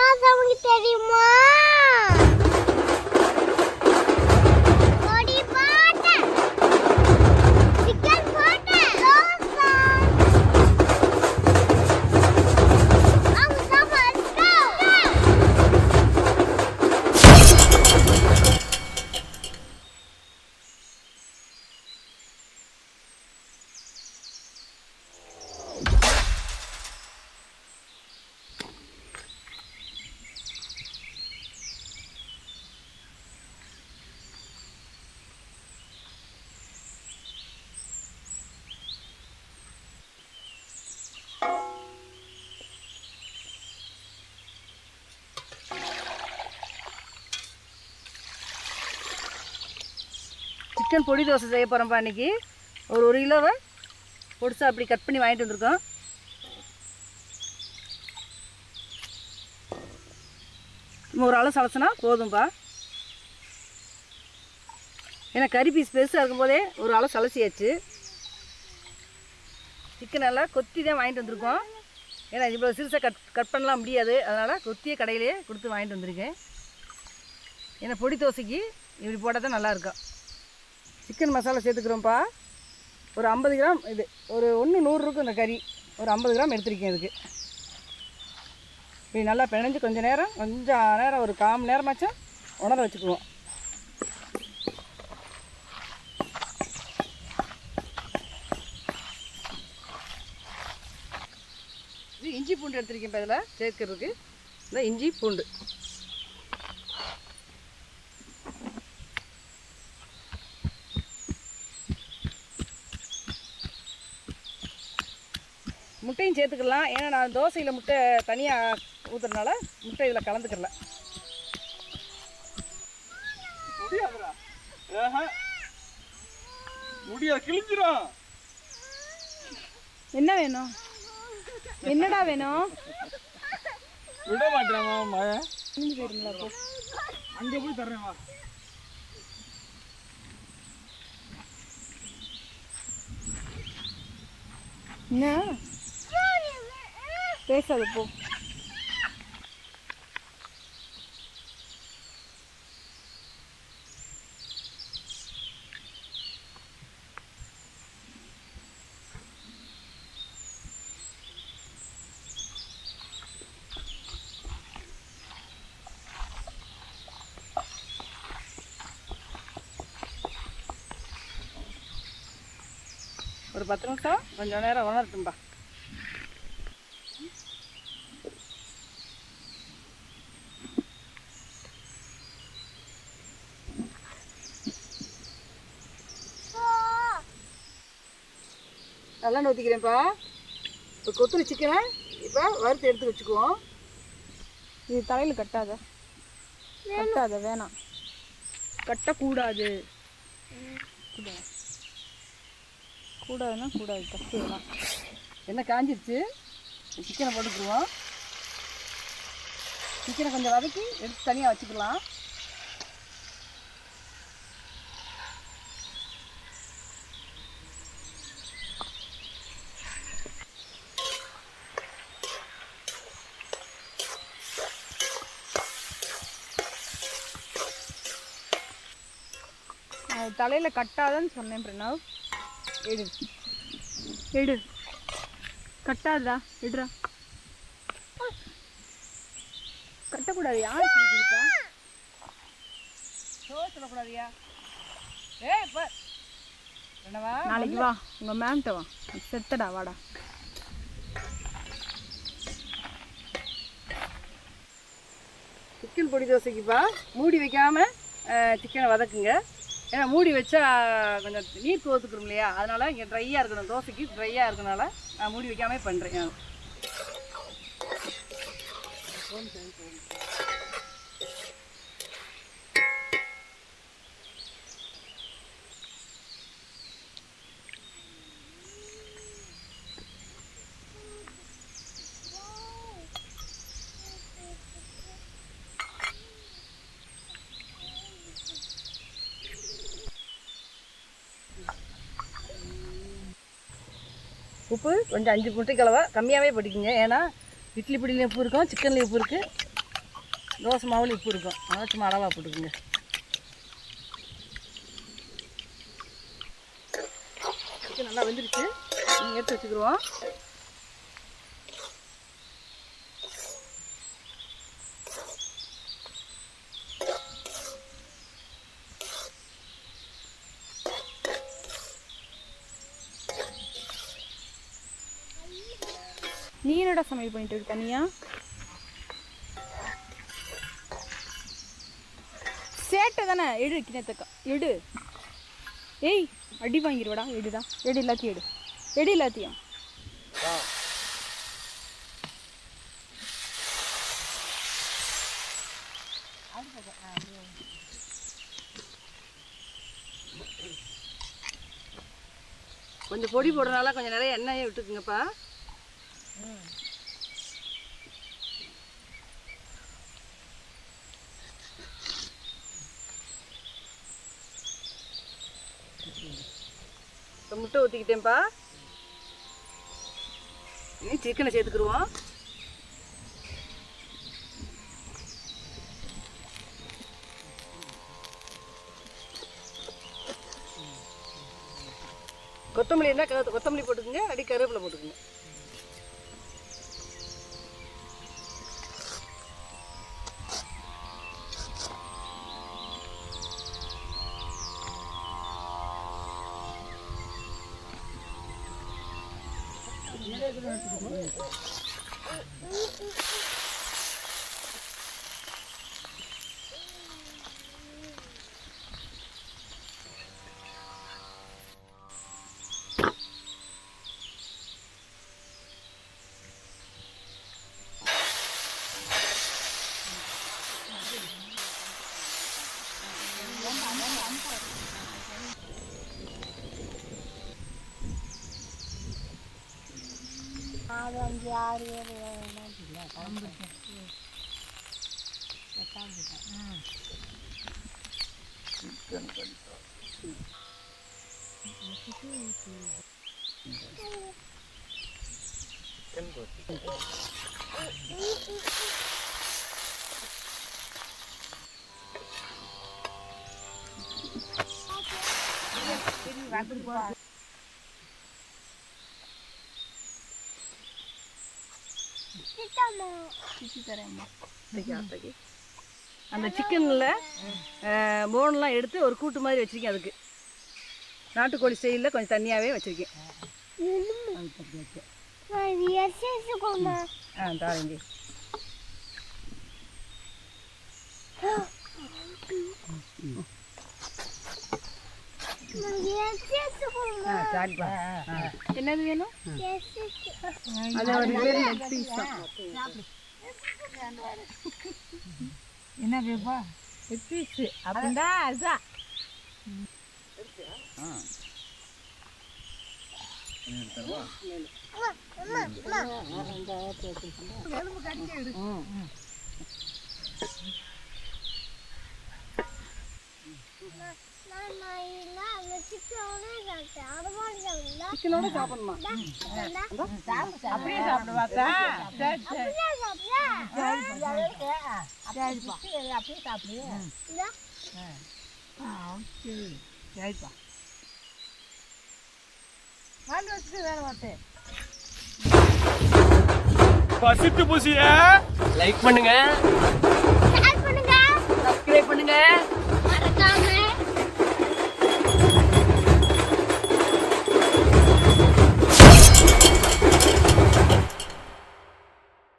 என்ன சமைக்க தெரியுமா? பொடி போட்ட சிக்கன் போட்ட தோசை. அவங்க சாப்பிட்டு சிக்கன் பொடி தோசை செய்ய போகிறோம்ப்பா இன்றைக்கி. ஒரு கிலோவை பொடிசா அப்படி கட் பண்ணி வாங்கிட்டு வந்திருக்கோம். ஒரு அளவு சலச்சினா போதும்ப்பா. ஏன்னா கறி பீஸ் பெருசாக இருக்கும்போதே ஒரு அளவு சலச்சியாச்சு. சிக்கன் எல்லாம் கொத்தி தான் வாங்கிட்டு வந்திருக்கோம். ஏன்னா இவ்வளோ சிறுசாக கட் பண்ணலாம் முடியாது. அதனால் கொத்தியே கடையிலே கொடுத்து வாங்கிட்டு வந்திருக்கேன். ஏன்னா பொடி தோசைக்கு இப்படி போட்டால் தான் நல்லாயிருக்கும். சிக்கன் மசாலா சேர்த்துக்கிறோம்ப்பா. ஒரு 50 கிராம் இது ஒரு 100 இருக்கும் இந்த கறி. ஒரு 50 கிராம் எடுத்துருக்கேன் இதுக்கு. இப்படி நல்லா பிணைஞ்சு கொஞ்சம் நேரம் ஒரு 1/4 மணி நேரமாச்சும் உணர வச்சுக்குவோம். இது இஞ்சி பூண்டு எடுத்துருக்கேன். இப்போ இதில் சேர்க்கறதுக்கு இந்த இஞ்சி பூண்டு முட்டையும் சேர்த்துக்கலாம். ஏன்னா நான் தோசையில் முட்டை தனியாக ஊற்றுறதுனால முட்டை இதில் கலந்துக்கிறல. என்ன வேணும்? என்னடா வேணும்? விட மாட்டேன் அங்கே போய் தர்றேன் வா. என்ன பேசாது போ. ஒரு 10 நிமிஷம் கொஞ்சம் நேரம் உணரட்டும்பா. நல்லா ஊற்றிக்கிறேன்ப்பா. இப்போ கொத்துரு சிக்கனை இப்போ வறுத்து எடுத்து வச்சுக்குவோம். இது தலையில் கட்டாத வேணாம், கட்டக்கூடாது. கூடாதுன்னா கூடாது, தப்பு வேணாம். எண்ணெய் காஞ்சிருச்சு. சிக்கனை போட்டுக்குருவோம். சிக்கனை கொஞ்சம் வதக்கி எடுத்து தனியாக வச்சுக்கலாம். தலையில் கட்டாதன்னு சொன்னேன் பிரணவ். எடு கட்டாதா, எடுறா. கட்டக்கூடாது. யார் பிடிச்சிருக்கா? சொல்லக்கூடாதியா? நாளைக்கு வா, உங்கள் மேம்கிட்ட வா. செத்தடா வாடா. சிக்கன் பொடி தோசைக்குப்பா மூடி வைக்காமல் சிக்கனை வதக்குங்க. ஏன்னா மூடி வச்சா கொஞ்சம் நீர் கோத்துக்கிறோம் இல்லையா, அதனால் இங்கே ட்ரையாக இருக்கணும். தோசைக்கு ட்ரையாக இருக்கனால நான் மூடி வைக்காமே பண்ணுறேன். உப்பு கொஞ்சம் 5 முட்டைக்கலவை கம்மியாகவே போட்டுக்கிங்க. ஏன்னா இட்லி பொடியிலையும் உப்பு இருக்கும், சிக்கன்லேயும் உப்பு இருக்குது. தோசை மாவுல உப்பு இருக்கும், அதனால் சும்மா அளவாக போட்டுக்குங்க. சிக்கன் நல்லா வெந்துருச்சு, நீங்கள் எடுத்து வச்சுக்கிடுவோம். நீ என்னடா சமையல் பண்ணிட்டு இருக்க தனியா? சேட்டை தானே, எடு கிணத்துக்கா எடு. ஏய் அடி வாங்கிடுவாடா, எடுடா, எடு எல்லாத்தையும், எடு எல்லாத்தையும். கொஞ்சம் பொடி போடுறதுனால கொஞ்சம் நிறைய எண்ணெயை விட்டுக்குங்கப்பா. இப்போ முட்டை ஊற்றிக்கிட்டேன்ப்பா. இனி சிக்கனை சேர்த்துக்கிடுவோம். கொத்தமல்லி இருந்தால் கொத்தமல்லி போட்டுக்குங்க, அடி கருவேப்பிலை போட்டுக்குங்க. அந்த சிக்கனில் போன்லாம் எடுத்து ஒரு கூட்டு மாதிரி வச்சுருக்கேன். அதுக்கு நாட்டுக்கோழி ஸ்டைலில் கொஞ்சம் தண்ணியாகவே வச்சுருக்கேன். தாரங்க என்னது வேணும்? என்ன வேப்பா பீஸு அப்படின்னா அதுதான். சிக்கனோட சாப்பிடணுமா? அப்படியே சாப்பிடுவாக்கா? அப்படியே சாப்பிடு. சரிப்பா, வாங்கி வச்சுட்டு வேலை பார்த்தேன். பசித்து பூசிய லைக் பண்ணுங்க, சப்ஸ்கிரைப் பண்ணுங்க, சப்ஸ்கிரைப் பண்ணுங்க, மறக்காம